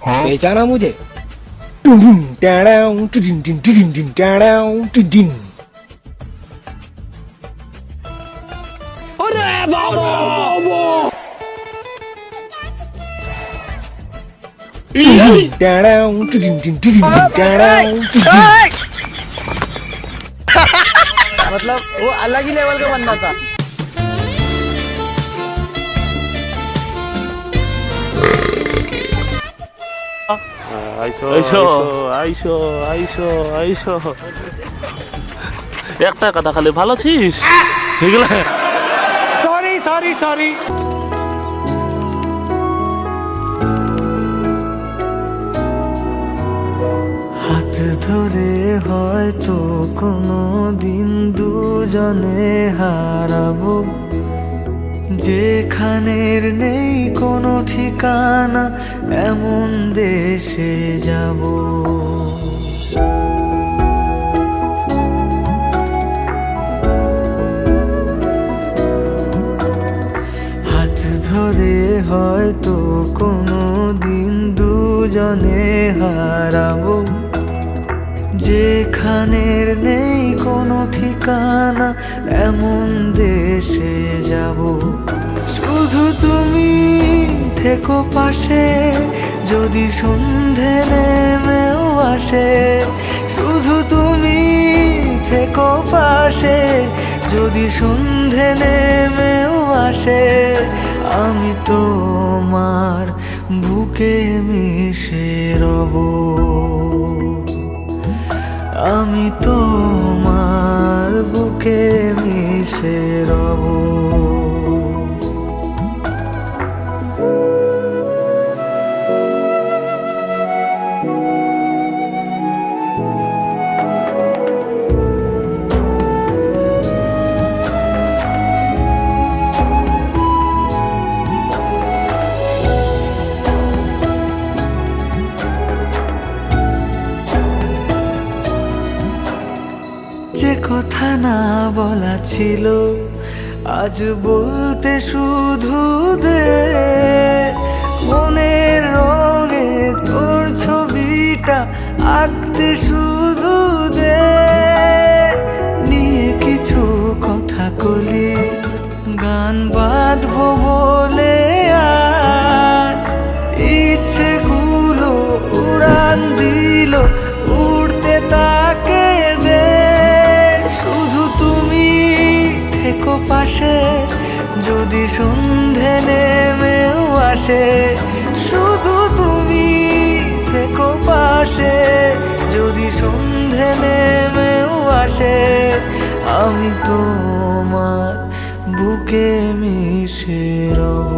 पहचाना मुझे? अरे बाबा मतलब वो अलग ही लेवल का बंदा था। একটা কথা খালি ভালো আছিস? Sorry sorry sorry. হাত ধরে হয়তো কোনো দিন দুজনে হারাবো, যেখানের নেই কোনো ঠিকানা এমন দেশে যাব। হাত ধরে হয়তো কোনো দিন দুজনে হারাবো, যেখানের নেই কোনো ঠিকানা এমন দেশে যাব। শুধু তুমি থেকো পাশে যদি সন্ধে নেমেও আসে, শুধু তুমি থেকো পাশে যদি সন্ধে নেমেও আসে। আমি তোমার বুকে মিশে রব, আমি তোমার বুকে মিশে রব। যে কথা না বলা ছিল আজ বলতে শুধু দে, মনের রঙে তোর ছবিটা আঁকতে শুধু দে। নিয়ে কিছু কথা কলি গান বাঁধবো বলে আজ ইচ্ছেগুলো উড়ান দিল, উড়তে তাকে দে। শুধু তুমি থেকো পাশে যদি সন্ধে নেমেও আসে, শুধু তুমি থেকো পাশে যদি সন্ধে নেমেও আসে। আমি তোমার বুকে মিশে রব।